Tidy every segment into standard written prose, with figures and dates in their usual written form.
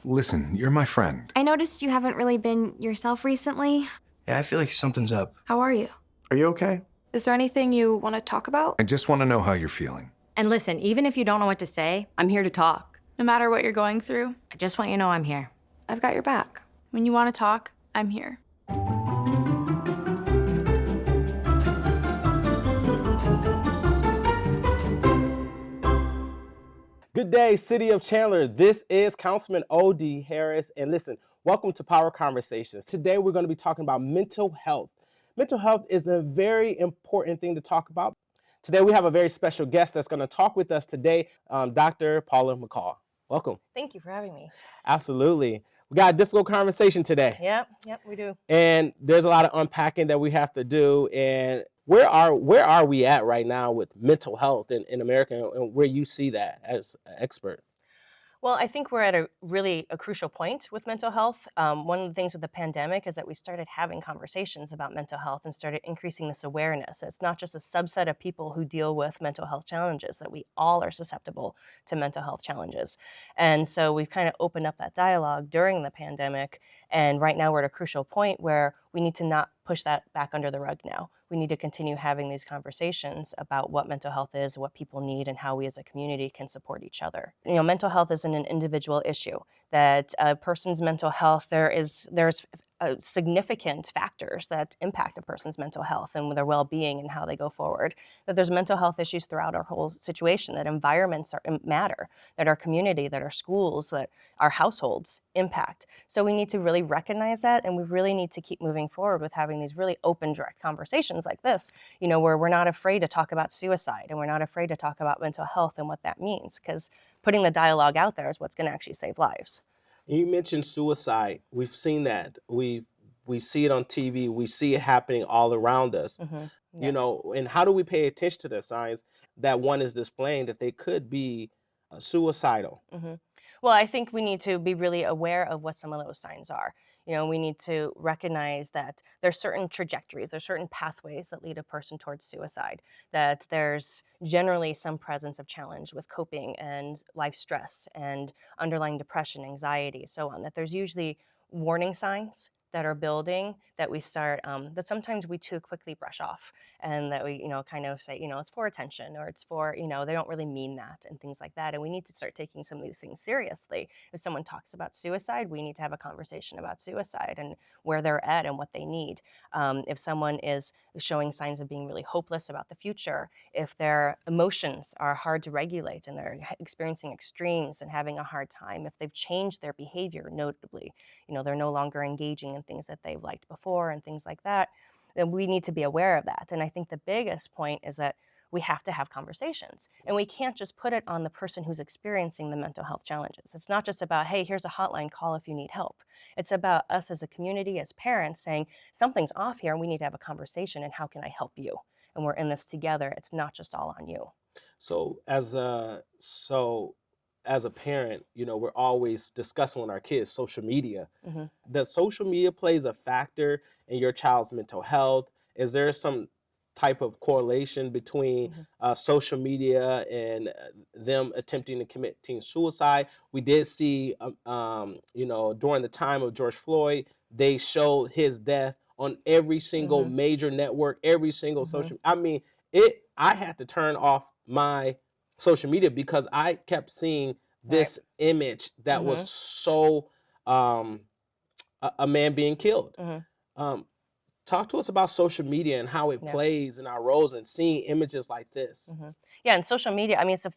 Listen, you're my friend. I noticed you haven't really been yourself recently. Yeah, I feel like something's up. How are you? Are you okay? Is there anything you want to talk about? I just want to know how you're feeling. And listen, even if you don't know what to say, I'm here to talk. No matter what you're going through, I just want you to know I'm here. I've got your back. When you want to talk, I'm here. Good day, City of Chandler. This is Councilman OD Harris. And listen, welcome to Power Conversations. Today, we're going to be talking about mental health. Mental health is a very important thing to talk about. Today, we have a very special guest that's going to talk with us today, Dr. Paula McCall. Welcome. Thank you for having me. Absolutely. We got a difficult conversation today. Yep, we do. And there's a lot of unpacking that we have to do. And where are we at right now with mental health in America, and where you see that as an expert? Well, I think we're at a crucial point with mental health. One of the things with the pandemic is that we started having conversations about mental health and started increasing this awareness. It's not just a subset of people who deal with mental health challenges, that we all are susceptible to mental health challenges. And so we've kind of opened up that dialogue during the pandemic. And right now we're at a crucial point where we need to not push that back under the rug now. We need to continue having these conversations about what mental health is, what people need, and how we as a community can support each other. You know, mental health isn't an individual issue. That a person's mental health, there's significant factors that impact a person's mental health and their well-being and how they go forward. That there's mental health issues throughout our whole situation, that environments matter, that our community, that our schools, that our households impact. So we need to really recognize that, and we really need to keep moving forward with having these really open, direct conversations like this, you know, where we're not afraid to talk about suicide and we're not afraid to talk about mental health and what that means, because putting the dialogue out there is what's going to actually save lives. You mentioned suicide. We've seen that. We see it on TV. We see it happening all around us. Mm-hmm. Yeah. You know, and how do we pay attention to the signs that one is displaying that they could be suicidal? Mm-hmm. Well, I think we need to be really aware of what some of those signs are. You know, we need to recognize that there's certain trajectories, there's certain pathways that lead a person towards suicide, that there's generally some presence of challenge with coping and life stress and underlying depression, anxiety, so on, that there's usually warning signs that are building that we start, that sometimes we too quickly brush off, and that we, you know, kind of say, you know, it's for attention, or it's for, you know, they don't really mean that, and things like that. And we need to start taking some of these things seriously. If someone talks about suicide, we need to have a conversation about suicide and where they're at and what they need. If someone is showing signs of being really hopeless about the future, if their emotions are hard to regulate and they're experiencing extremes and having a hard time, if they've changed their behavior notably, you know, they're no longer engaging in things that they've liked before and things like that, then we need to be aware of that. And I think the biggest point is that we have to have conversations, and we can't just put it on the person who's experiencing the mental health challenges. It's not just about, hey, here's a hotline, call if you need help. It's about us as a community, as parents, saying something's off here and we need to have a conversation, and how can I help you? And we're in this together. It's not just all on you. So as a parent, you know, we're always discussing with our kids social media. Mm-hmm. Does social media plays a factor in your child's mental health? Is there some type of correlation between social media and them attempting to commit teen suicide? We did see, you know, during the time of George Floyd, they showed his death on every single major network, every single social. I mean, I had to turn off my social media because I kept seeing this image that was so a man being killed. Talk to us about social media and how it plays in our roles and seeing images like this. Yeah, and social media, I mean, it's a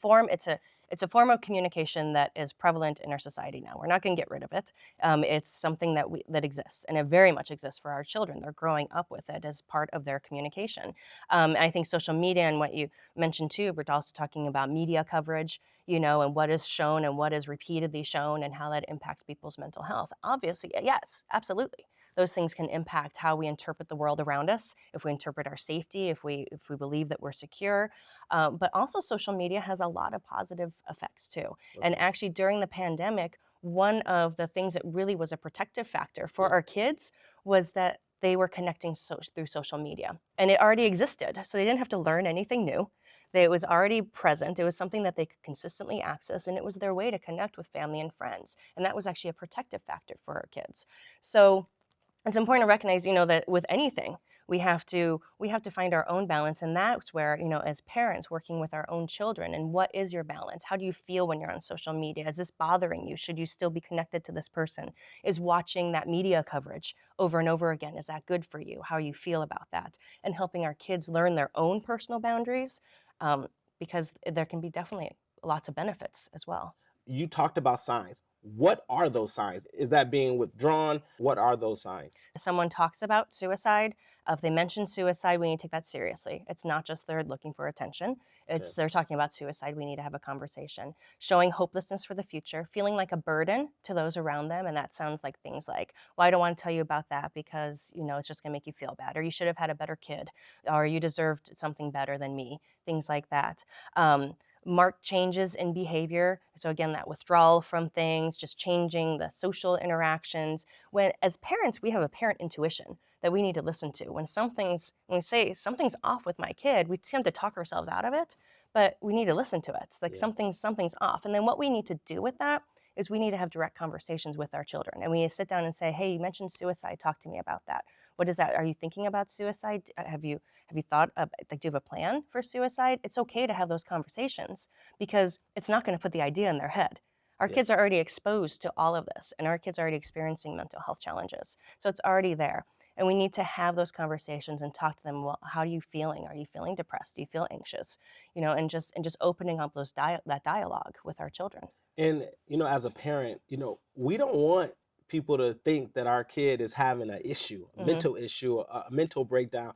form of communication that is prevalent in our society now. We're not going to get rid of it. It's something that exists, and it very much exists for our children. They're growing up with it as part of their communication. And I think social media, and what you mentioned too, we're also talking about media coverage, you know, and what is shown and what is repeatedly shown and how that impacts people's mental health. Obviously, yes, absolutely. Those things can impact how we interpret the world around us, if we interpret our safety, if we believe that we're secure. But also social media has a lot of positive effects too. Okay. And actually during the pandemic, one of the things that really was a protective factor for our kids was that they were connecting through social media. And it already existed, so they didn't have to learn anything new. It was already present. It was something that they could consistently access, and it was their way to connect with family and friends. And that was actually a protective factor for our kids. So it's important to recognize, that with anything, we have to find our own balance, and that's where, as parents working with our own children, and what is your balance? How do you feel when you're on social media? Is this bothering you? Should you still be connected to this person? Is watching that media coverage over and over again, is that good for you? How you feel about that? And helping our kids learn their own personal boundaries, because there can be definitely lots of benefits as well. You talked about signs. What are those signs? Is that being withdrawn? What are those signs? If someone talks about suicide, if they mention suicide, we need to take that seriously. It's not just they're looking for attention. It's they're talking about suicide. We need to have a conversation. Showing hopelessness for the future, feeling like a burden to those around them. And that sounds like things like, well, I don't want to tell you about that because, it's just going to make you feel bad. Or you should have had a better kid. Or you deserved something better than me. Things like that. Marked changes in behavior. So again, that withdrawal from things, just changing the social interactions. When, as parents, we have a parent intuition that we need to listen to. When we say something's off with my kid, we tend to talk ourselves out of it, but we need to listen to it. It's like something's off. And then what we need to do with that is we need to have direct conversations with our children. And we need to sit down and say, hey, you mentioned suicide. Talk to me about that. What is that? Are you thinking about suicide? Have you thought of, like, do you have a plan for suicide? It's okay to have those conversations because it's not going to put the idea in their head. Our kids are already exposed to all of this, and our kids are already experiencing mental health challenges. So it's already there. And we need to have those conversations and talk to them. Well, how are you feeling? Are you feeling depressed? Do you feel anxious? And just opening up that dialogue with our children. And, as a parent, we don't want people to think that our kid is having an issue, a mental issue, a mental breakdown.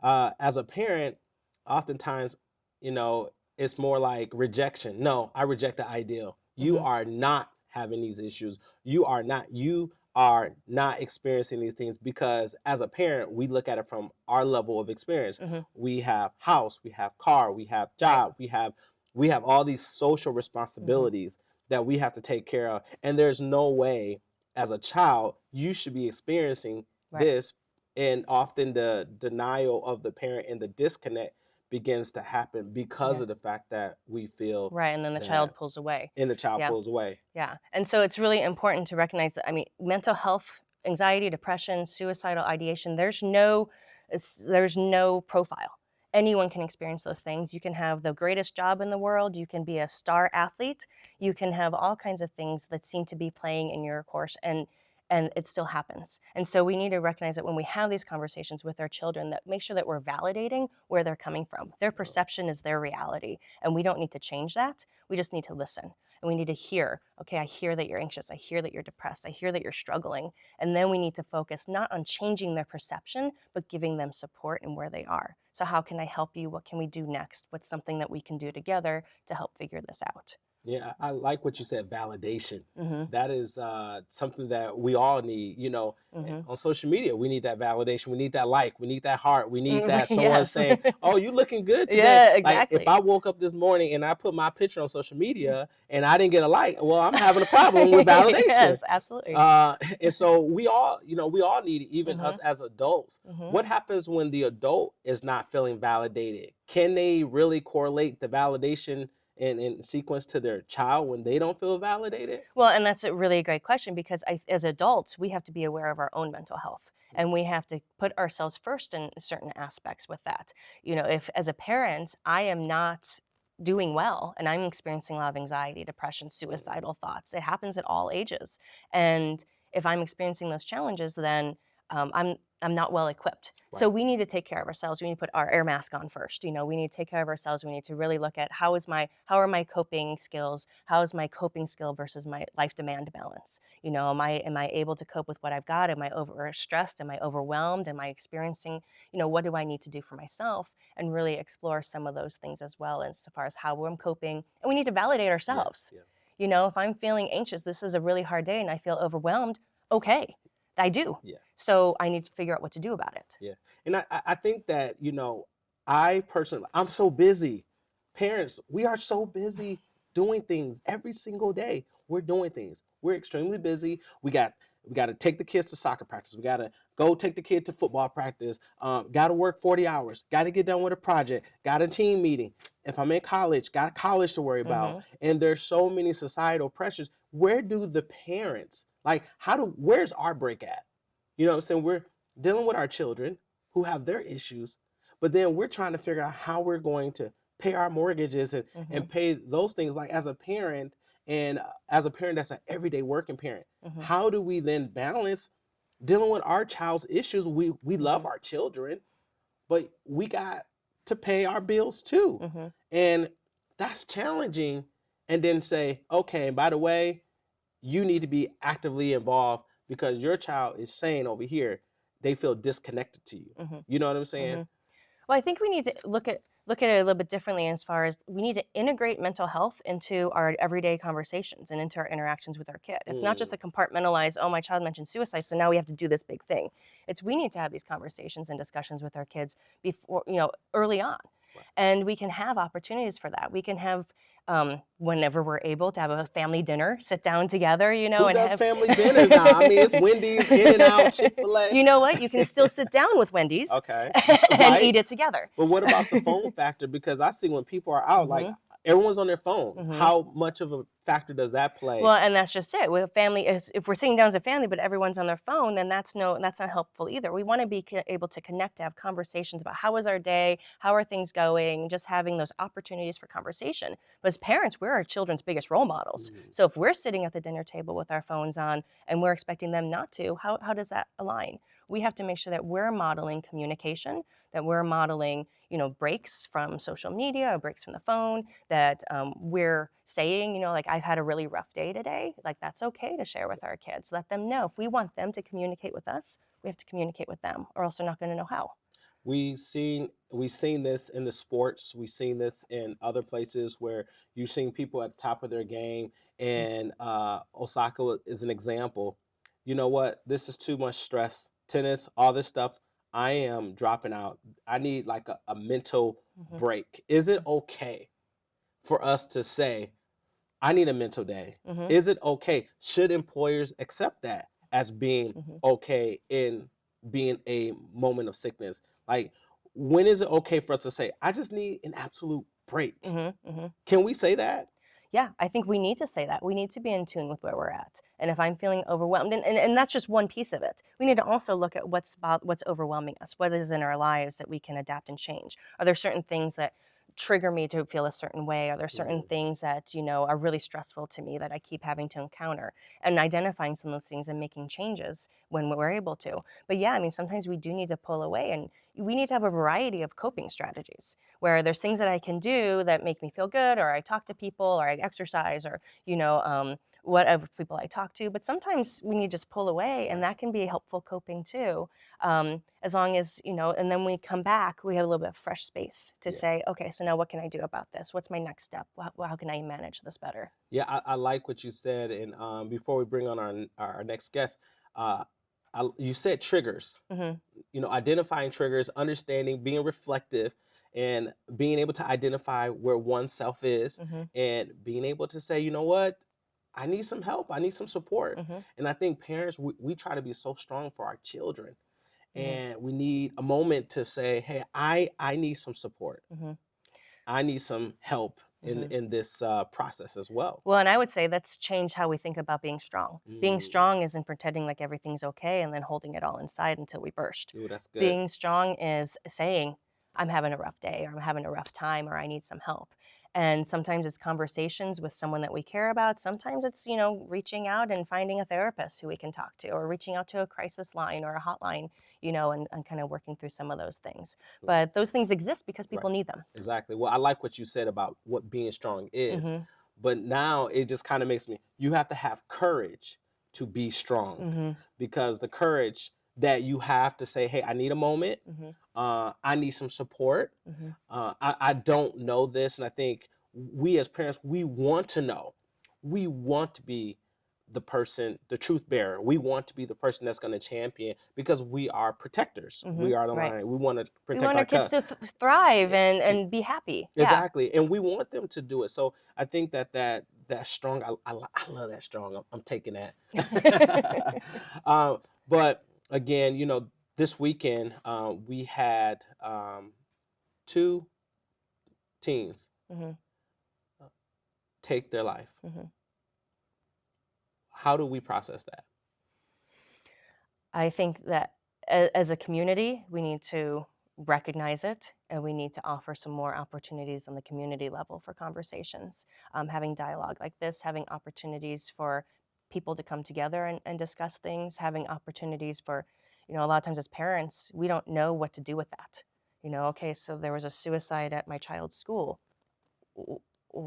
As a parent, oftentimes, it's more like rejection. No, I reject the ideal. You are not having these issues. You are not experiencing these things, because as a parent, we look at it from our level of experience. We have house, we have car, we have job, we have all these social responsibilities that we have to take care of. And there's no way as a child you should be experiencing this. And often the denial of the parent and the disconnect begins to happen because of the fact that we feel and then the child pulls away. And the child pulls away. Yeah. And so it's really important to recognize that, mental health, anxiety, depression, suicidal ideation, there's no profile. Anyone can experience those things. You can have the greatest job in the world. You can be a star athlete. You can have all kinds of things that seem to be playing in your course, and it still happens. And so we need to recognize that when we have these conversations with our children, that make sure that we're validating where they're coming from. Their perception is their reality, and we don't need to change that. We just need to listen. And we need to hear, okay, I hear that you're anxious. I hear that you're depressed. I hear that you're struggling. And then we need to focus not on changing their perception, but giving them support in where they are. So how can I help you? What can we do next? What's something that we can do together to help figure this out? Yeah, I like what you said, validation. That is something that we all need, on social media. We need that validation. We need that like. We need that heart. We need that someone saying, oh, you looking good today. Yeah, exactly. Like, if I woke up this morning and I put my picture on social media and I didn't get a like, well, I'm having a problem with validation. Yes, absolutely. And so we all need it, even us as adults. What happens when the adult is not feeling validated? Can they really correlate the validation in sequence to their child when they don't feel validated? Well, and that's a really great question, because as adults, we have to be aware of our own mental health, and we have to put ourselves first in certain aspects with that. If as a parent, I am not doing well and I'm experiencing a lot of anxiety, depression, suicidal thoughts, it happens at all ages. And if I'm experiencing those challenges, then I'm not well equipped. So we need to take care of ourselves. We need to put our air mask on first. We need to take care of ourselves. We need to really look at how are my coping skills? How is my coping skill versus my life demand balance? Am I able to cope with what I've got? Am I overstressed? Am I overwhelmed? Am I experiencing, what do I need to do for myself? And really explore some of those things as well, as far as how I'm coping. And we need to validate ourselves. Yes, yeah. If I'm feeling anxious, this is a really hard day and I feel overwhelmed, okay. I do. Yeah. So I need to figure out what to do about it. Yeah. And I think that, I personally, I'm so busy. Parents, we are so busy doing things every single day. We're doing things. We're extremely busy. We got We got to take the kids to soccer practice. We got to go take the kid to football practice. Got to work 40 hours. Got to get done with a project. Got a team meeting. If I'm in college, got college to worry about. And there's so many societal pressures. Where do the parents, like, where's our break at? You know what I'm saying? We're dealing with our children who have their issues, but then we're trying to figure out how we're going to pay our mortgages and pay those things. Like, as a parent, and as a parent that's an everyday working parent, how do we then balance dealing with our child's issues? We love our children, but we got to pay our bills too. And that's challenging. And then say, okay, by the way, you need to be actively involved because your child is saying over here they feel disconnected to you. You know what I'm saying? Well, I think we need to look at it a little bit differently as far as we need to integrate mental health into our everyday conversations and into our interactions with our kid. It's not just a compartmentalized, oh, my child mentioned suicide, so now we have to do this big thing. It's we need to have these conversations and discussions with our kids before, early on. And we can have opportunities for that. We can have, whenever we're able, to have a family dinner, sit down together, Who and does have family dinners now? I mean, it's Wendy's, In-N-Out, Chick-fil-A. You know what? You can still sit down with Wendy's Okay. and Right. eat it together. But what about the phone factor? Because I see when people are out, like, everyone's on their phone. How much of a factor does that play? Well, and that's just it. With family, if we're sitting down as a family, but everyone's on their phone, then that's not helpful either. We want to be able to connect, to have conversations about how was our day, how are things going, just having those opportunities for conversation. But as parents, we're our children's biggest role models. So if we're sitting at the dinner table with our phones on and we're expecting them not to, how does that align? We have to make sure that we're modeling communication, that we're modeling, breaks from social media or breaks from the phone, that we're saying, like, I've had a really rough day today. Like, that's okay to share with our kids. Let them know. If we want them to communicate with us, we have to communicate with them, or else they're not going to know how. We've seen this in the sports. We've seen this in other places where you've seen people at the top of their game. And Osaka is an example. You know what? This is too much stress. Tennis, all this stuff. I am dropping out. I need like a mental break. Is it okay for us to say, I need a mental day? Is it okay? Should employers accept that as being okay in being a moment of sickness? Like, when is it okay for us to say, I just need an absolute break? Can we say that? Yeah, I think we need to say that. We need to be in tune with where we're at. And if I'm feeling overwhelmed, and that's just one piece of it, we need to also look at what's overwhelming us, what is in our lives that we can adapt and change. Are there certain things that trigger me to feel a certain way? Are there certain things that, are really stressful to me that I keep having to encounter? And identifying some of those things and making changes when we're able to. But yeah, I mean, sometimes we do need to pull away, and we need to have a variety of coping strategies where there's things that I can do that make me feel good, or I talk to people, or I exercise, or, whatever people I talk to. But sometimes we need to just pull away, and that can be helpful coping too. As long as, and then we come back, we have a little bit of fresh space to say, okay, so now what can I do about this? What's my next step? How can I manage this better? Yeah, I like what you said. And before we bring on our next guest, you said triggers. Identifying triggers, understanding, being reflective, and being able to identify where oneself is, and being able to say, you know what, I need some help. I need some support. And I think parents, we try to be so strong for our children. And we need a moment to say, hey, I need some support. I need some help in this process as well. Well, and I would say let's change how we think about being strong. Being strong isn't pretending like everything's okay and then holding it all inside until we burst. Ooh, that's good. Being strong is saying, I'm having a rough day, or I'm having a rough time, or I need some help. And sometimes it's conversations with someone that we care about. Sometimes it's, reaching out and finding a therapist who we can talk to, or reaching out to a crisis line or a hotline, and kind of working through some of those things. But those things exist because people need them. Exactly. Well, I like what you said about what being strong is. But now it just kind of makes me, you have to have courage to be strong, because the courage that you have to say, hey, I need a moment. I need some support. I don't know this. And I think we as parents, we want to know. We want to be the person, the truth bearer. We want to be the person that's going to champion, because we are protectors. We are the line. We want to protect our kids to thrive and be happy. Exactly. And we want them to do it. So I think that that strong. I love that strong. I'm taking that. But again, you know, this weekend we had 2 teens hmm take their life. hmm How do we process that? I think that as a community, we need to recognize it and we need to offer some more opportunities on the community level for conversations. Having dialogue like this, having opportunities for people to come together and discuss things, having opportunities for, you know, a lot of times as parents, we don't know what to do with that. You know, okay, so there was a suicide at my child's school.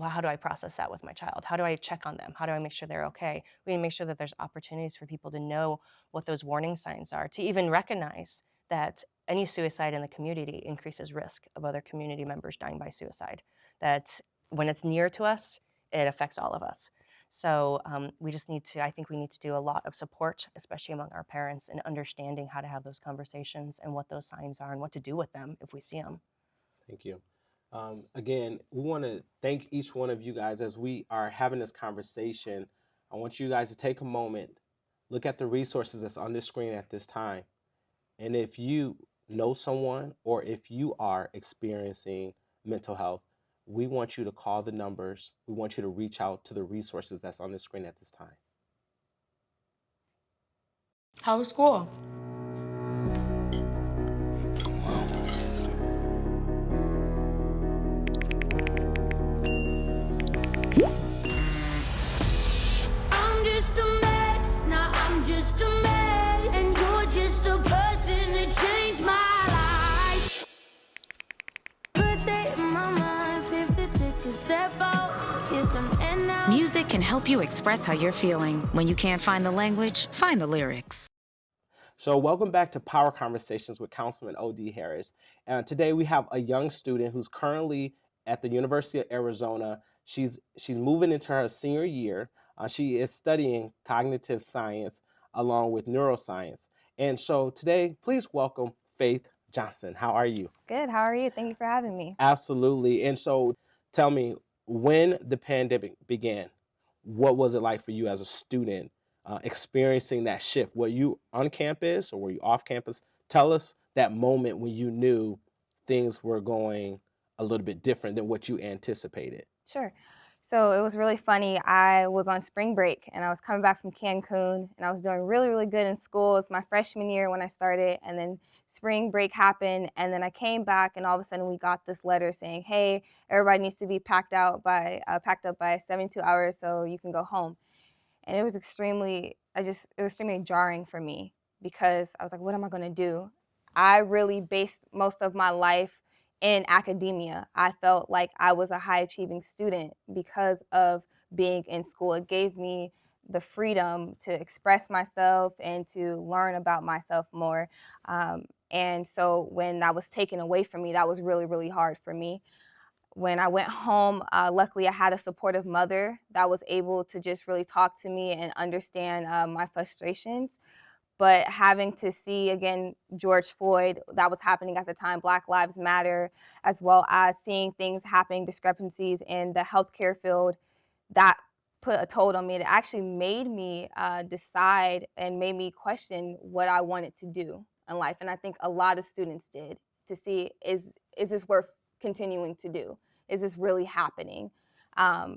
How do I process that with my child? How do I check on them? How do I make sure they're okay? We need to make sure that there's opportunities for people to know what those warning signs are, to even recognize that any suicide in the community increases risk of other community members dying by suicide. That when it's near to us, it affects all of us. So we just need to, I think we need to do a lot of support, especially among our parents, in understanding how to have those conversations and what those signs are and what to do with them if we see them. Thank you. Again, we want to thank each one of you guys as we are having this conversation. I want you guys to take a moment, look at the resources that's on this screen at this time. And if you know someone or if you are experiencing mental health, we want you to call the numbers. We want you to reach out to the resources that's on the screen at this time. How was school? I'm just a mess, now I'm just a mess, and you're just a person that changed my life. Put that in my mind, safe to take a step out, get some air now. Music can help you express how you're feeling. When you can't find the language, find the lyrics. So welcome back to Power Conversations with Councilman OD Harris. Today we have a young student who's currently at the University of Arizona. She's moving into her senior year. She is studying cognitive science along with neuroscience. And so today, please welcome Faith Johnson. How are you? Good. How are you? Thank you for having me. Absolutely. And so tell me, when the pandemic began, what was it like for you as a student experiencing that shift? Were you on campus or were you off campus? Tell us that moment when you knew things were going a little bit different than what you anticipated. Sure. So it was really funny. I was on spring break and I was coming back from Cancun and I was doing really, really good in school. It's my freshman year when I started, and then spring break happened, and then I came back and all of a sudden we got this letter saying, hey, everybody needs to be packed up by 72 hours so you can go home. And it was extremely jarring for me because I was like, what am I going to do? I really based most of my life in academia. I felt like I was a high achieving student because of being in school. It gave me the freedom to express myself and to learn about myself more. And so when that was taken away from me, that was really, really hard for me. When I went home, luckily I had a supportive mother that was able to just really talk to me and understand my frustrations. But having to see, again, George Floyd, that was happening at the time, Black Lives Matter, as well as seeing things happening, discrepancies in the healthcare field, that put a toll on me. It actually made me decide and made me question what I wanted to do in life. And I think a lot of students did, to see, is this worth continuing to do? Is this really happening?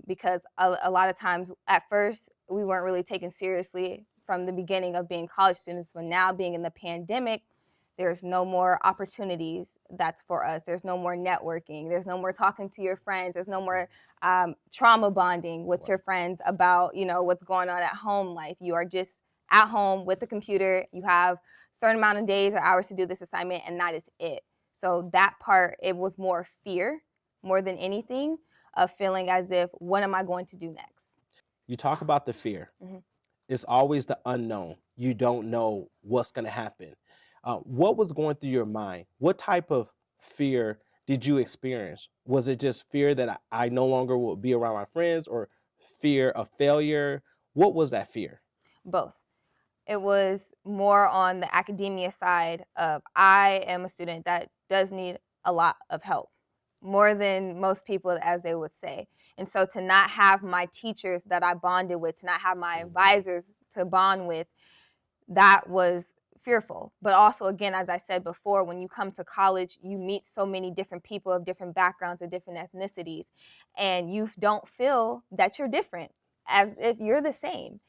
Because a lot of times at first we weren't really taken seriously from the beginning of being college students, but now being in the pandemic, there's no more opportunities that's for us. There's no more networking. There's no more talking to your friends. There's no more trauma bonding with your friends about, you know, what's going on at home life. You are just at home with the computer. You have a certain amount of days or hours to do this assignment, and that is it. So that part, it was more fear, more than anything, of feeling as if, what am I going to do next? You talk about the fear. Mm-hmm. It's always the unknown. You don't know what's going to happen. What was going through your mind? What type of fear did you experience? Was it just fear that I no longer will be around my friends, or fear of failure? What was that fear? Both. It was more on the academia side of, I am a student that does need a lot of help, more than most people, as they would say. And so to not have my teachers that I bonded with, to not have my advisors to bond with, that was fearful. But also, again, as I said before, when you come to college, you meet so many different people of different backgrounds, of different ethnicities, and you don't feel that you're different, as if you're the same.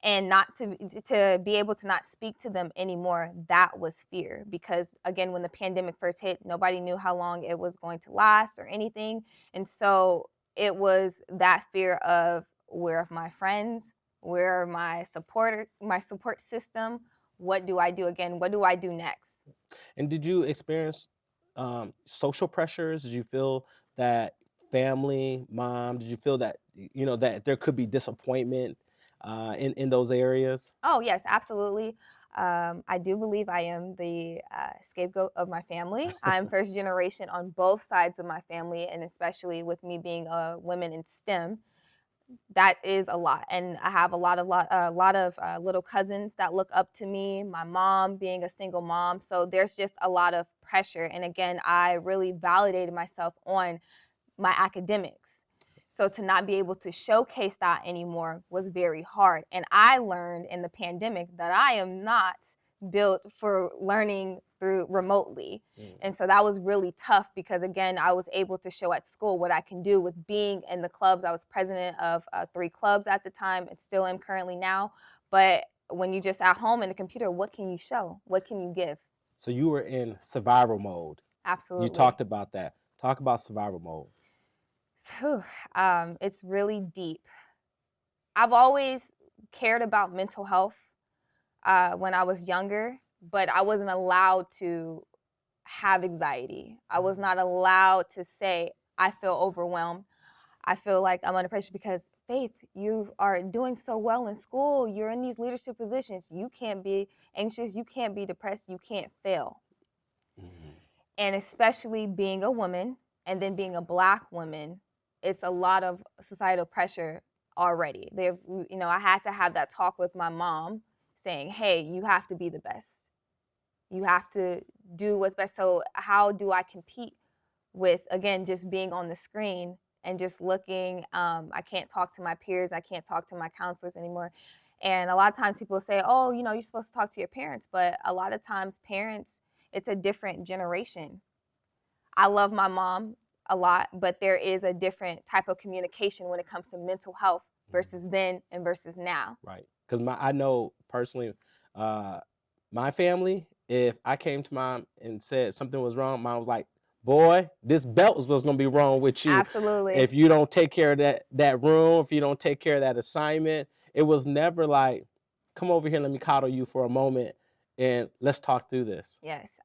And not to be able to not speak to them anymore, that was fear. Because again, when the pandemic first hit, nobody knew how long it was going to last or anything. And so it was that fear of, where are my friends? Where are my support system? What do I do again? What do I do next? And did you experience social pressures? Did you feel that family, mom, did you feel that, that there could be disappointment in those areas? Oh, yes, absolutely. I do believe I am the scapegoat of my family. I'm first generation on both sides of my family, and especially with me being a woman in STEM, that is a lot. And I have a lot of little cousins that look up to me, my mom being a single mom. So there's just a lot of pressure. And again, I really validated myself on my academics. So to not be able to showcase that anymore was very hard. And I learned in the pandemic that I am not built for learning through remotely. And so that was really tough, because again, I was able to show at school what I can do with being in the clubs. I was president of 3 clubs at the time, and still am currently now. But when you just at home in the computer, what can you show? What can you give? So you were in survival mode. Absolutely. You talked about that. Talk about survival mode. So it's really deep. I've always cared about mental health when I was younger, but I wasn't allowed to have anxiety. I was not allowed to say, I feel overwhelmed. I feel like I'm under pressure, because Faith, you are doing so well in school. You're in these leadership positions. You can't be anxious. You can't be depressed. You can't fail. And especially being a woman, and then being a Black woman, it's a lot of societal pressure already. I had to have that talk with my mom saying, hey, you have to be the best. You have to do what's best. So how do I compete with, again, just being on the screen and just looking? I can't talk to my peers. I can't talk to my counselors anymore. And a lot of times people say, oh, you're supposed to talk to your parents. But a lot of times parents, it's a different generation. I love my mom a lot, but there is a different type of communication when it comes to mental health versus then and versus now. Right. Because I know personally, my family, if I came to mom and said something was wrong, mom was like, boy, this belt is what's going to be wrong with you. Absolutely. If you don't take care of that room, if you don't take care of that assignment. It was never like, come over here, let me coddle you for a moment and let's talk through this. Yes.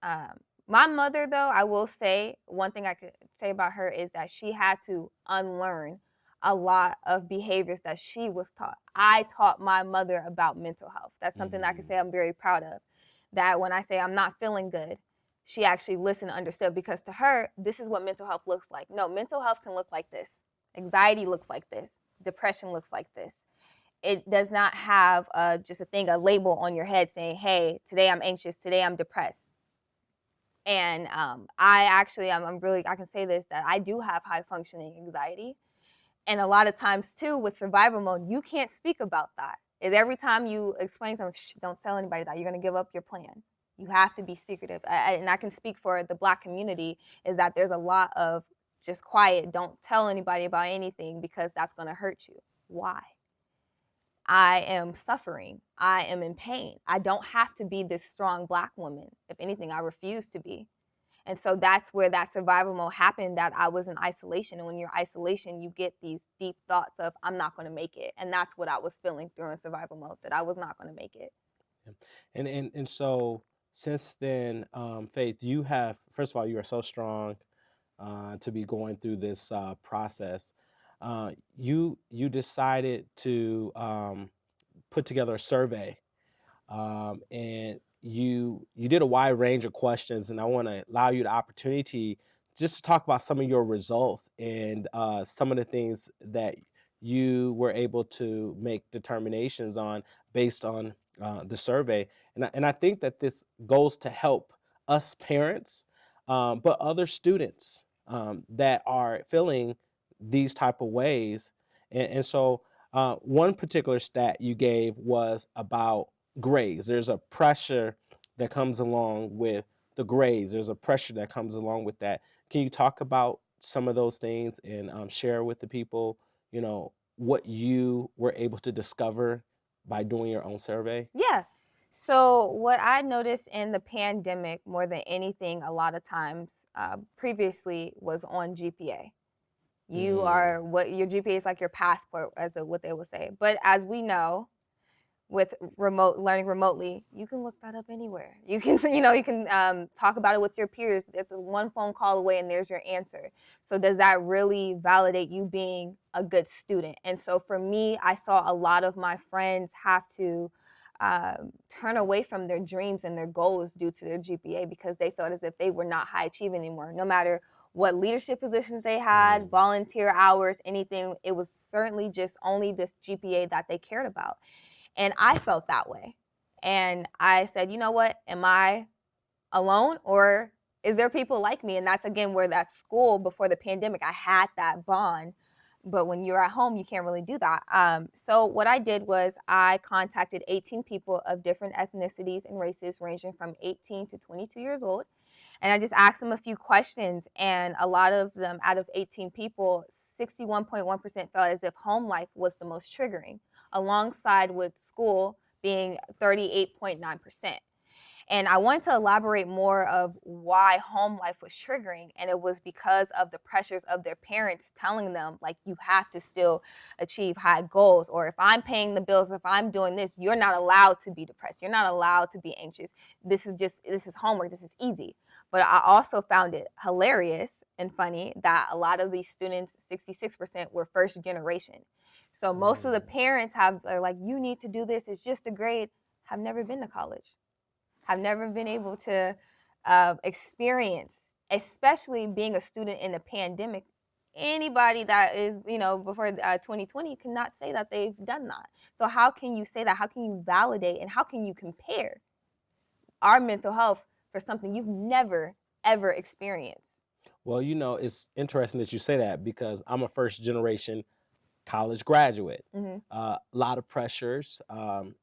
My mother, though, I will say, one thing I could say about her is that she had to unlearn a lot of behaviors that she was taught. I taught my mother about mental health. That's something that I can say I'm very proud of. That when I say I'm not feeling good, she actually listened and understood, because to her, this is what mental health looks like. No, mental health can look like this. Anxiety looks like this. Depression looks like this. It does not have just a label on your head saying, hey, today I'm anxious, today I'm depressed. And I can say this, that I do have high functioning anxiety. And a lot of times too, with survival mode, you can't speak about that. Every time you explain something, don't tell anybody that, you're gonna give up your plan. You have to be secretive. And I can speak for the Black community, is that there's a lot of just quiet, don't tell anybody about anything, because that's gonna hurt you. Why? I am suffering. I am in pain. I don't have to be this strong Black woman. If anything, I refuse to be. And so that's where that survival mode happened, that I was in isolation. And when you're in isolation, you get these deep thoughts of, I'm not going to make it. And that's what I was feeling through in survival mode, that I was not going to make it. And so since then, Faith, you have, first of all, you are so strong to be going through this process. You decided to put together a survey, and you did a wide range of questions, and I want to allow you the opportunity just to talk about some of your results and some of the things that you were able to make determinations on based on the survey. And I think that this goes to help us parents, but other students that are feeling these type of ways. And so one particular stat you gave was about grades. There's a pressure that comes along with the grades. There's a pressure that comes along with that. Can you talk about some of those things and share with the people, what you were able to discover by doing your own survey? Yeah. So what I noticed in the pandemic more than anything, a lot of times previously was on GPA. You are what your GPA is like your passport, what they would say. But as we know, with learning remotely, you can look that up anywhere. You can, you can talk about it with your peers. It's one phone call away, and there's your answer. So does that really validate you being a good student? And so for me, I saw a lot of my friends have to turn away from their dreams and their goals due to their GPA because they felt as if they were not high achieving anymore. No matter what leadership positions they had, volunteer hours, anything, it was certainly just only this GPA that they cared about. And I felt that way. And I said, you know what, am I alone or is there people like me? And that's again where that school before the pandemic, I had that bond. But when you're at home, you can't really do that. So what I did was I contacted 18 people of different ethnicities and races ranging from 18 to 22 years old. And I just asked them a few questions. And a lot of them, out of 18 people, 61.1% felt as if home life was the most triggering, alongside with school being 38.9%. And I wanted to elaborate more of why home life was triggering. And it was because of the pressures of their parents telling them, like, you have to still achieve high goals. Or if I'm paying the bills, if I'm doing this, you're not allowed to be depressed. You're not allowed to be anxious. This is homework. This is easy. But I also found it hilarious and funny that a lot of these students, 66%, were first generation. So most of the parents are like, you need to do this. It's just a grade. Have never been to college. Have never been able to experience, especially being a student in the pandemic. Anybody that is, before 2020 cannot say that they've done that. So how can you say that? How can you validate and how can you compare our mental health for something you've never, ever experienced? Well, it's interesting that you say that because I'm a first generation college graduate. A lot of pressures,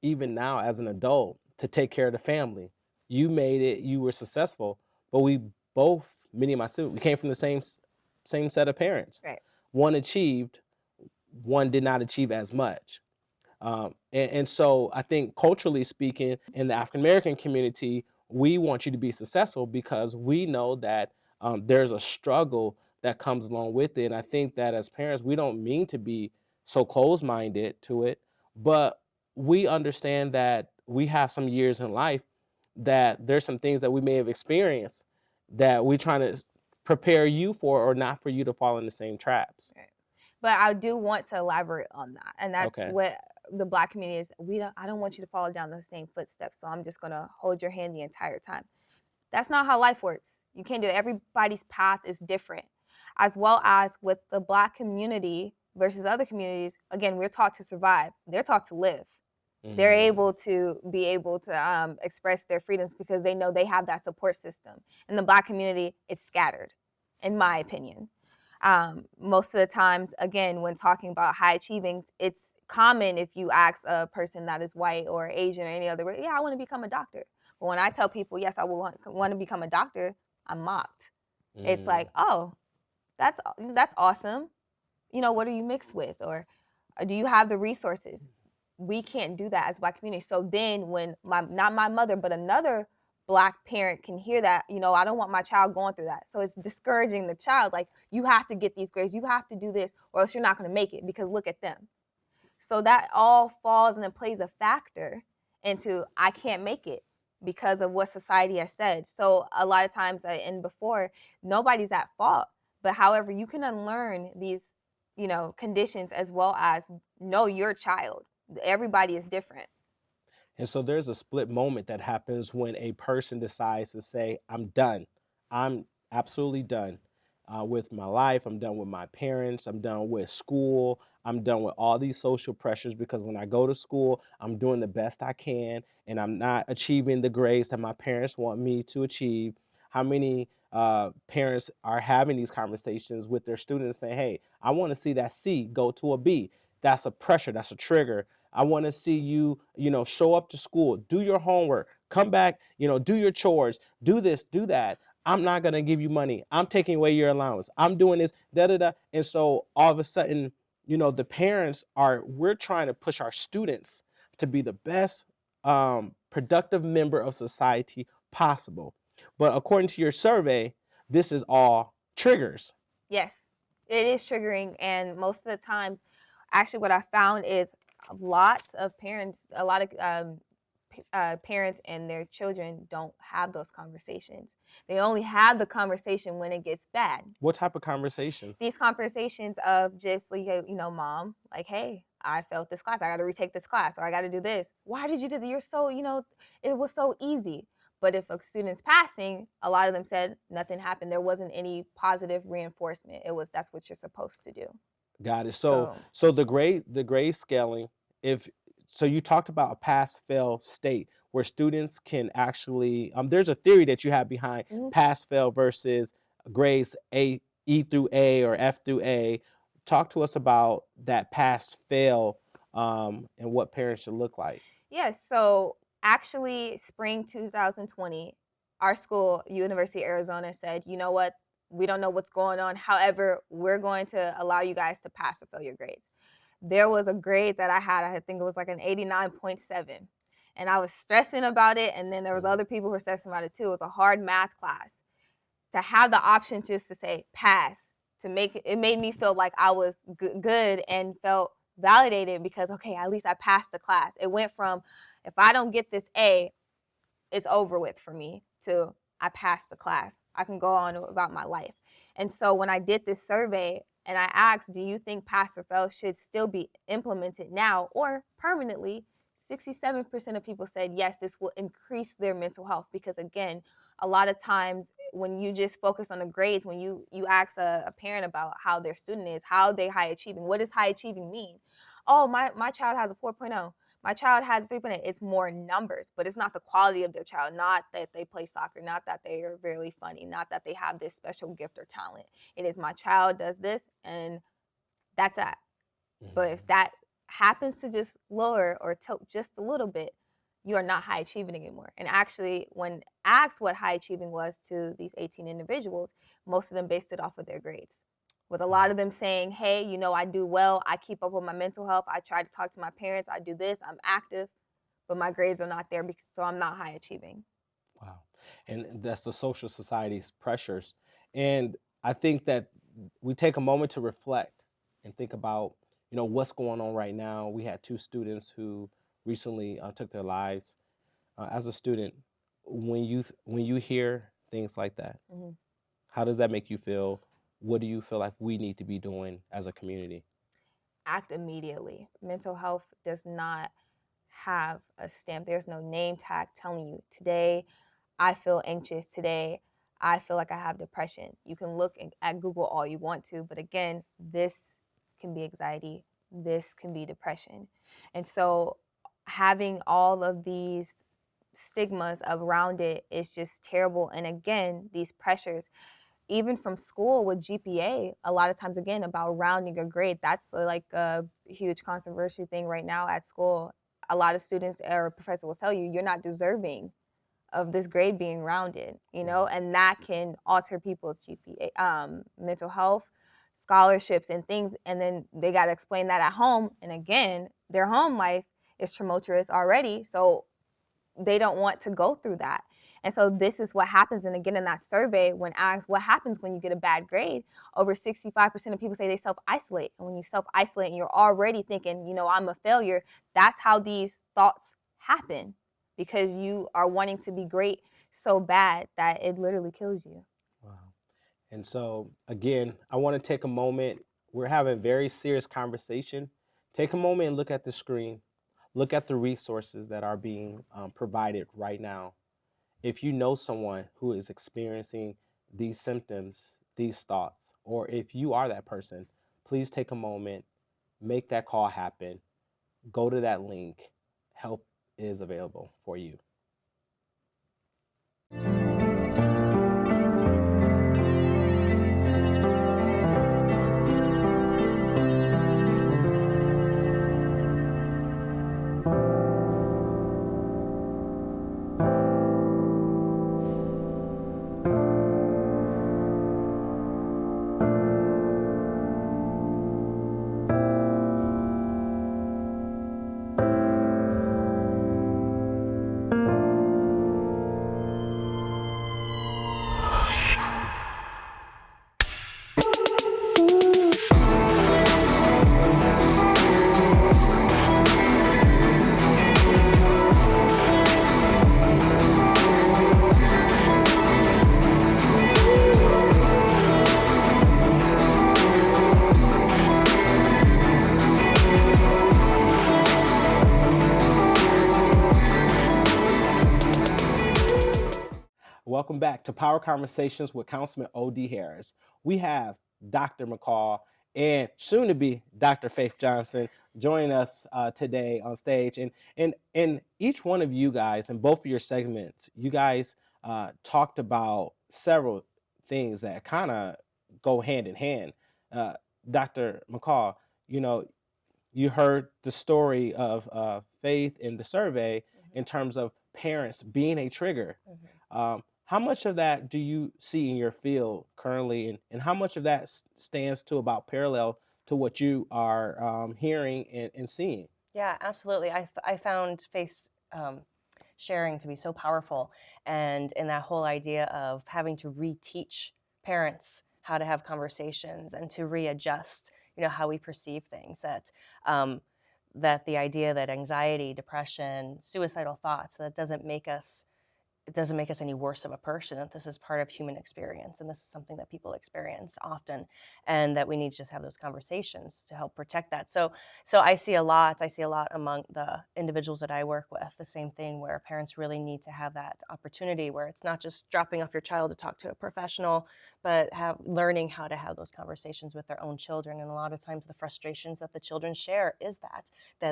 even now as an adult, to take care of the family. You made it, you were successful, but we both, many of my siblings, we came from the same set of parents. Right. One achieved, one did not achieve as much. And so I think culturally speaking, in the African American community, we want you to be successful because we know that there's a struggle that comes along with it. And I think that as parents, we don't mean to be so closed-minded to it, but we understand that we have some years in life that there's some things that we may have experienced that we're trying to prepare you for or not for you to fall in the same traps. Right. But I do want to elaborate on that. And that's what the Black community is. I don't want you to follow down the same footsteps. So I'm just going to hold your hand the entire time. That's not how life works. You can't do it. Everybody's path is different. As well as with the Black community versus other communities, again, we're taught to survive. They're taught to live. They're able to express their freedoms because they know they have that support system. In the Black community, it's scattered, in my opinion. Most of the times, again, when talking about high achieving, it's common if you ask a person that is white or Asian or any other way, yeah, I want to become a doctor. But when I tell people, yes, I want to become a doctor, I'm mocked. It's like, oh, that's awesome. What are you mixed with? Or do you have the resources? We can't do that as a Black community. So then when not my mother, but another Black parent can hear that, I don't want my child going through that. So it's discouraging the child. Like, you have to get these grades, you have to do this, or else you're not going to make it because look at them. So that all falls and it plays a factor into I can't make it because of what society has said. So a lot of times and before, nobody's at fault. But however, you can unlearn these, conditions as well as know your child. Everybody is different. And so there's a split moment that happens when a person decides to say, I'm done. I'm absolutely done with my life. I'm done with my parents. I'm done with school. I'm done with all these social pressures because when I go to school, I'm doing the best I can and I'm not achieving the grades that my parents want me to achieve. How many parents are having these conversations with their students saying, hey, I want to see that C go to a B. That's a pressure, that's a trigger. I want to see you, show up to school, do your homework, come back, do your chores, do this, do that. I'm not going to give you money. I'm taking away your allowance. I'm doing this, da da da. And so all of a sudden, the parents we're trying to push our students to be the best productive member of society possible. But according to your survey, this is all triggers. Yes, it is triggering. And most of the times, actually, what I found is lots of parents, a lot of parents and their children don't have those conversations. They only have the conversation when it gets bad. What type of conversations? These conversations of just like, mom, like, hey, I failed this class. I got to retake this class, or I got to do this. Why did you do this? You're so, it was so easy. But if a student's passing, a lot of them said nothing happened. There wasn't any positive reinforcement. It was, that's what you're supposed to do. Got it. So the grade scaling, so you talked about a pass-fail state where students can actually, there's a theory that you have behind pass-fail versus grades E through A or F through A. Talk to us about that pass-fail and what parents should look like. Yes. So actually, spring 2020, our school, University of Arizona, said, you know what? We don't know what's going on. However, we're going to allow you guys to pass or fail your grades. There was a grade that I had, I think it was like an 89.7. And I was stressing about it. And then there was other people who were stressing about it too. It was a hard math class. To have the option just to say pass, it made me feel like I was good and felt validated because, okay, at least I passed the class. It went from, if I don't get this A, it's over with for me, to I passed the class. I can go on about my life. And so when I did this survey and I asked, do you think pass or fail should still be implemented now or permanently? 67% of people said, yes, this will increase their mental health. Because again, a lot of times when you just focus on the grades, when you ask a parent about how their student is, how they high achieving, what does high achieving mean? Oh, my child has a 4.0. My child has 3.8. It's more numbers, but it's not the quality of their child, not that they play soccer, not that they are really funny, not that they have this special gift or talent. It is my child does this, and that's that. But if that happens to just lower or tilt just a little bit, you are not high achieving anymore. And actually, when asked what high achieving was to these 18 individuals, most of them based it off of their grades. With a lot of them saying, hey, I do well, I keep up with my mental health, I try to talk to my parents, I do this, I'm active, but my grades are not there, so I'm not high achieving. Wow. And that's the social society's pressures. And I think that we take a moment to reflect and think about, what's going on right now. We had 2 students who recently took their lives. As a student, when you hear things like that, how does that make you feel? What do you feel like we need to be doing as a community? Act immediately. Mental health does not have a stamp. There's no name tag telling you, today I feel anxious, today I feel like I have depression. You can look at Google all you want to, but again, this can be anxiety, this can be depression. And so having all of these stigmas around it is just terrible. And again, these pressures, even from school with GPA, a lot of times, again, about rounding a grade. That's like a huge controversy thing right now at school. A lot of students or professors will tell you, you're not deserving of this grade being rounded, and that can alter people's GPA, mental health, scholarships and things. And then they got to explain that at home. And again, their home life is tumultuous already. So they don't want to go through that. And so this is what happens. And again, in that survey, when asked what happens when you get a bad grade, over 65% of people say they self-isolate. And when you self-isolate and you're already thinking, I'm a failure, that's how these thoughts happen, because you are wanting to be great so bad that it literally kills you. Wow. And so, again, I want to take a moment. We're having a very serious conversation. Take a moment and look at the screen. Look at the resources that are being provided right now. If you know someone who is experiencing these symptoms, these thoughts, or if you are that person, please take a moment, make that call happen, go to that link. Help is available for you. welcome back to Power Conversations with Councilman OD Harris. We have Dr. McCall and soon to be Dr. Faith Johnson joining us today on stage. And each one of you guys in both of your segments, you guys talked about several things that kind of go hand in hand. Dr. McCall, you heard the story of Faith in the survey in terms of parents being a trigger. How much of that do you see in your field currently, and how much of that stands to about parallel to what you are hearing and seeing? Yeah, absolutely. I found Faith's sharing to be so powerful, and in that whole idea of having to reteach parents how to have conversations and to readjust, how we perceive things. That the idea that anxiety, depression, suicidal thoughts, that doesn't make us any worse of a person, that this is part of human experience, and this is something that people experience often, and that we need to just have those conversations to help protect that. So I see a lot among the individuals that I work with, the same thing, where parents really need to have that opportunity where it's not just dropping off your child to talk to a professional, but learning how to have those conversations with their own children. And a lot of times the frustrations that the children share is that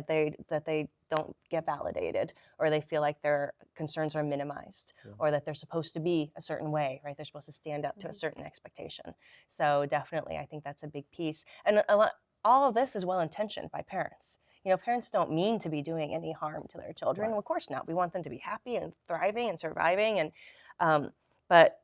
they don't get validated, or they feel like their concerns are minimized, or that they're supposed to be a certain way, right? They're supposed to stand up to a certain expectation. So definitely, I think that's a big piece. And all of this is well-intentioned by parents. Parents don't mean to be doing any harm to their children. Right. Of course not. We want them to be happy and thriving and surviving. And but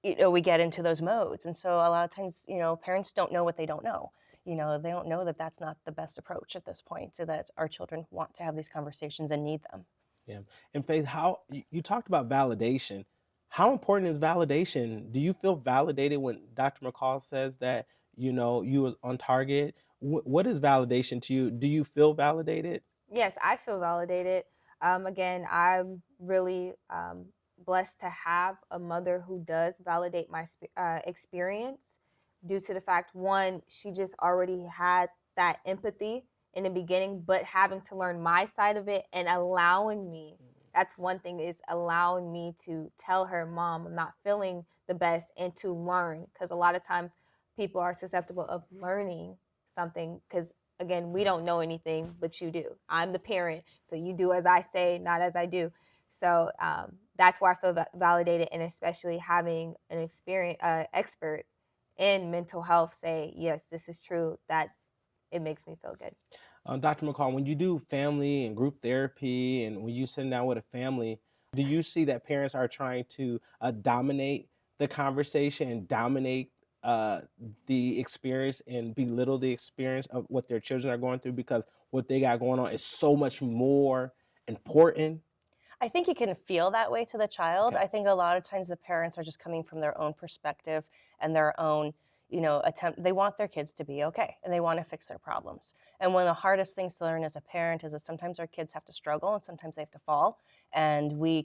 we get into those modes, and so a lot of times, parents don't know what they don't know. They don't know that that's not the best approach at this point, so that our children want to have these conversations and need them. Yeah. And Faith, how you talked about validation. How important is validation? Do you feel validated when Dr. McCall says that, you were on target? What is validation to you? Do you feel validated? Yes, I feel validated. Again, I'm really blessed to have a mother who does validate my experience, due to the fact, one, she just already had that empathy in the beginning, but having to learn my side of it and allowing me, that's one thing, is allowing me to tell her, Mom, I'm not feeling the best, and to learn. Because a lot of times people are susceptible of learning something, because again, we don't know anything, but you do. I'm the parent, so you do as I say, not as I do. So that's where I feel validated, and especially having an expert in mental health say, yes, this is true, that it makes me feel good. Dr. McCall, when you do family and group therapy, and when you sit down with a family, do you see that parents are trying to dominate the conversation and dominate the experience and belittle the experience of what their children are going through, because what they got going on is so much more important? I think you can feel that way to the child. Okay. I think a lot of times the parents are just coming from their own perspective and their own, attempt. They want their kids to be okay, and they want to fix their problems. And one of the hardest things to learn as a parent is that sometimes our kids have to struggle, and sometimes they have to fall, and we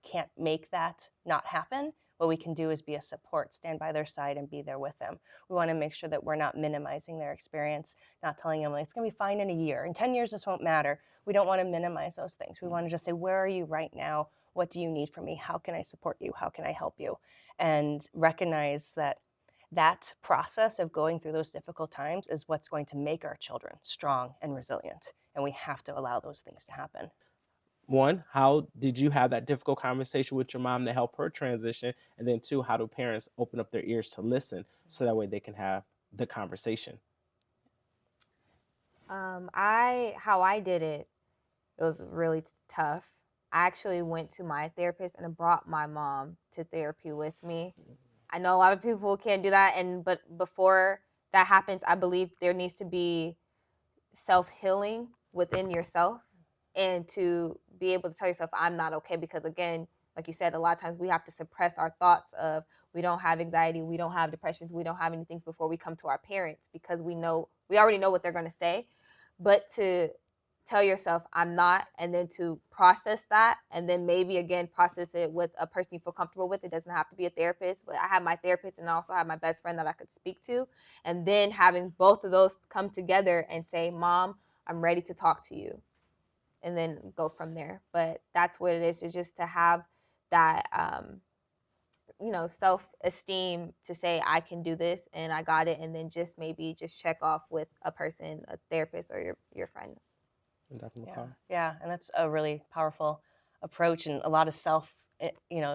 can't make that not happen. What we can do is be a support, stand by their side, and be there with them. We want to make sure that we're not minimizing their experience, not telling them, like, it's going to be fine in a year. In 10 years, this won't matter. We don't want to minimize those things. We want to just say, where are you right now? What do you need from me? How can I support you? How can I help you? And recognize that that process of going through those difficult times is what's going to make our children strong and resilient. And we have to allow those things to happen. One, how did you have that difficult conversation with your mom to help her transition? And then two, how do parents open up their ears to listen so that way they can have the conversation? How I did it, it was really tough. I actually went to my therapist and I brought my mom to therapy with me. I know a lot of people can't do that, but before that happens, I believe there needs to be self-healing within yourself, and to be able to tell yourself, I'm not okay, because again, like you said, a lot of times we have to suppress our thoughts of, we don't have anxiety, we don't have depressions, we don't have any things before we come to our parents, because we already know what they're going to say. But to tell yourself, I'm not, and then to process that, and then maybe again process it with a person you feel comfortable with. It doesn't have to be a therapist, but I have my therapist and I also have my best friend that I could speak to, and then having both of those come together and say, Mom, I'm ready to talk to you, and then go from there. But that's what it is just to have that self-esteem to say I can do this and I got it, and then just maybe just check off with a person, a therapist, or your friend. And Dr. McCall? Yeah, and that's a really powerful approach and a lot of self,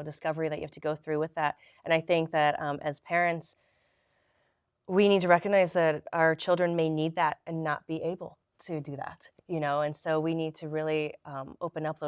discovery that you have to go through with that. And I think that as parents, we need to recognize that our children may need that and not be able to do that, and so we need to really open up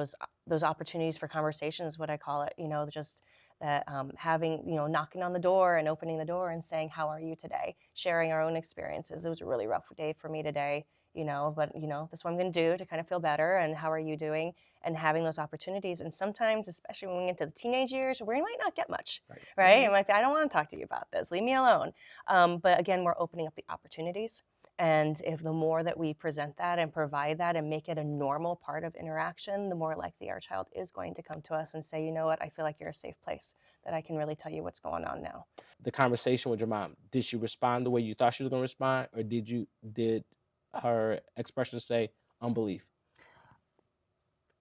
those opportunities for conversations, what I call it, just that having, knocking on the door and opening the door and saying, how are you today? Sharing our own experiences. It was a really rough day for me today, but that's what I'm going to do to kind of feel better. And how are you doing? And having those opportunities. And sometimes, especially when we get to the teenage years, we might not get much, right? It might be, I don't want to talk to you about this. Leave me alone. But again, we're opening up the opportunities. And if the more that we present that and provide that and make it a normal part of interaction, the more likely our child is going to come to us and say, you know what, I feel like you're a safe place, that I can really tell you what's going on now. The conversation with your mom, did she respond the way you thought she was going to respond? Or did her expression say unbelief?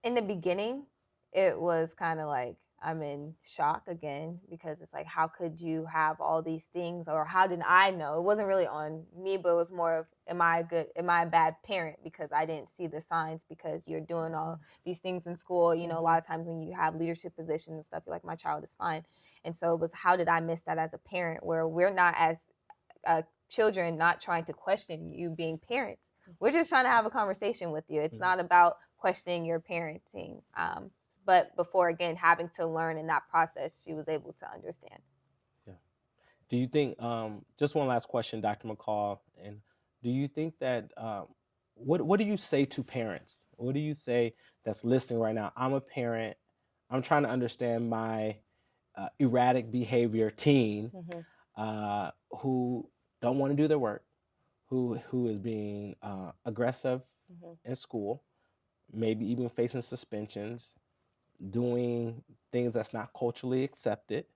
In the beginning, it was kind of like, I'm in shock again, because it's like, how could you have all these things, or how did I know? It wasn't really on me, but it was more of, am I a bad parent because I didn't see the signs, because you're doing all these things in school. A lot of times when you have leadership positions and stuff, you're like, my child is fine. And so it was, how did I miss that as a parent, where we're not as children not trying to question you being parents. We're just trying to have a conversation with you. It's not about questioning your parenting. But before, again, having to learn in that process, she was able to understand. Yeah. Do you think, just one last question, Dr. McCall, and do you think that, what do you say to parents? What do you say that's listening right now? I'm a parent. I'm trying to understand my erratic behavior teen who don't want to do their work, who is being aggressive in school, maybe even facing suspensions, doing things that's not culturally accepted,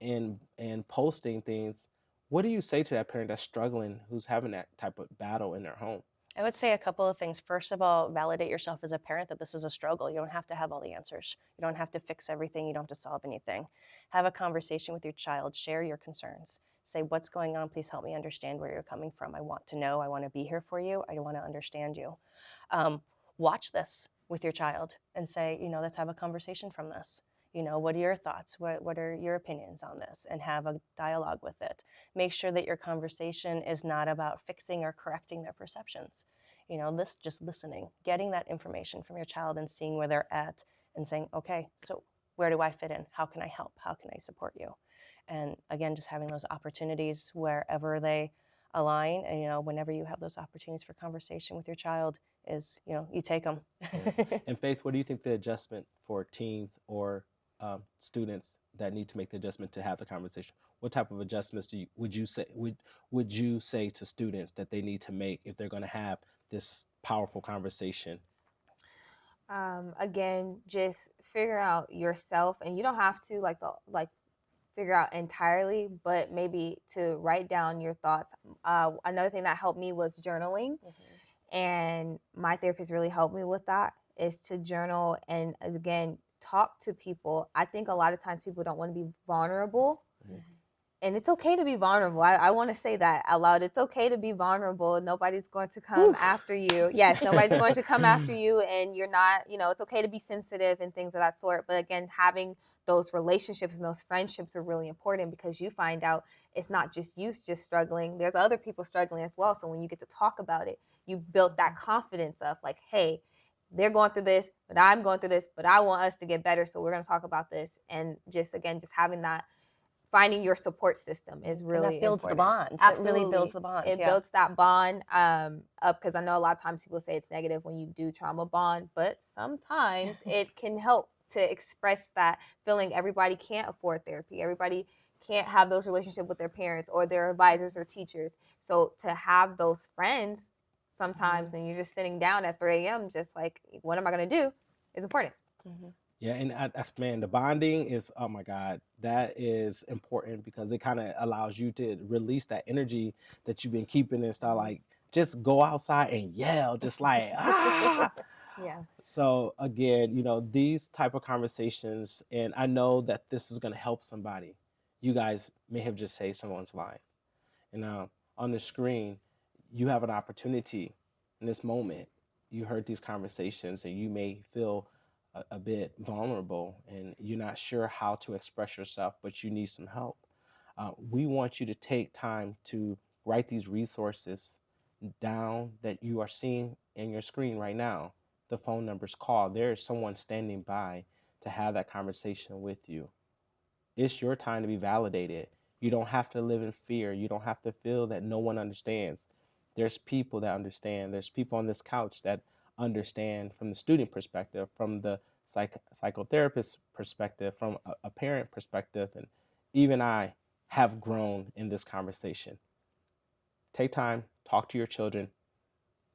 and posting things. What do you say to that parent that's struggling, who's having that type of battle in their home? I would say a couple of things. First of all, validate yourself as a parent that this is a struggle. You don't have to have all the answers. You don't have to fix everything. You don't have to solve anything. Have a conversation with your child. Share your concerns. Say, what's going on? Please help me understand where you're coming from. I want to know. I want to be here for you. I want to understand you. Watch this with your child and say, let's have a conversation from this. What are your thoughts? What are your opinions on this? And have a dialogue with it. Make sure that your conversation is not about fixing or correcting their perceptions. Just listening, getting that information from your child and seeing where they're at and saying, okay, so where do I fit in? How can I help? How can I support you? And again, just having those opportunities wherever they align. And, whenever you have those opportunities for conversation with your child is, you take them. And Faith, what do you think the adjustment for teens or students that need to make the adjustment to have the conversation? What type of adjustments would you say to students that they need to make if they're going to have this powerful conversation? Again, just figure out yourself, and you don't have to figure out entirely, but maybe to write down your thoughts. Another thing that helped me was journaling, and my therapist really helped me with that, is to journal and, again, talk to people. I think a lot of times people don't want to be vulnerable. And it's okay to be vulnerable. I want to say that out loud. It's okay to be vulnerable. Nobody's going to come after you. Yes, nobody's going to come after you, and you're not, it's okay to be sensitive and things of that sort. But again, having those relationships and those friendships are really important, because you find out it's not just you just struggling. There's other people struggling as well. So when you get to talk about it, you build that confidence of like, hey, they're going through this, but I'm going through this, but I want us to get better. So we're going to talk about this. And just having that, finding your support system is really that builds important. The bond. Absolutely. It really builds the bond. It builds that bond up, because I know a lot of times people say it's negative when you do trauma bond, but sometimes it can help to express that feeling. Everybody can't afford therapy. Everybody can't have those relationships with their parents or their advisors or teachers. So to have those friends sometimes, and you're just sitting down at 3 a.m. just like, what am I going to do, is important. Yeah, and man, the bonding is, oh my God, that is important, because it kind of allows you to release that energy that you've been keeping and start like, just go outside and yell, just like, Yeah. So again, these type of conversations, and I know that this is going to help somebody. You guys may have just saved someone's life. And on the screen, you have an opportunity in this moment. You heard these conversations and you may feel a bit vulnerable and you're not sure how to express yourself, but you need some help. We want you to take time to write these resources down that you are seeing in your screen right now. The phone numbers, call. There is someone standing by to have that conversation with you. It's your time to be validated. You don't have to live in fear. You don't have to feel that no one understands. There's people that understand. There's people on this couch that understand from the student perspective, from the psychotherapist perspective, from a parent perspective, and even I have grown in this conversation. Take time, talk to your children,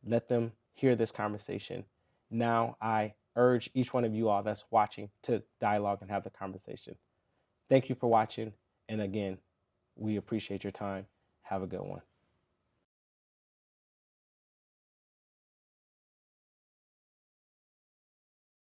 let them hear this conversation. Now I urge each one of you all that's watching to dialogue and have the conversation. Thank you for watching. And again, we appreciate your time. Have a good one.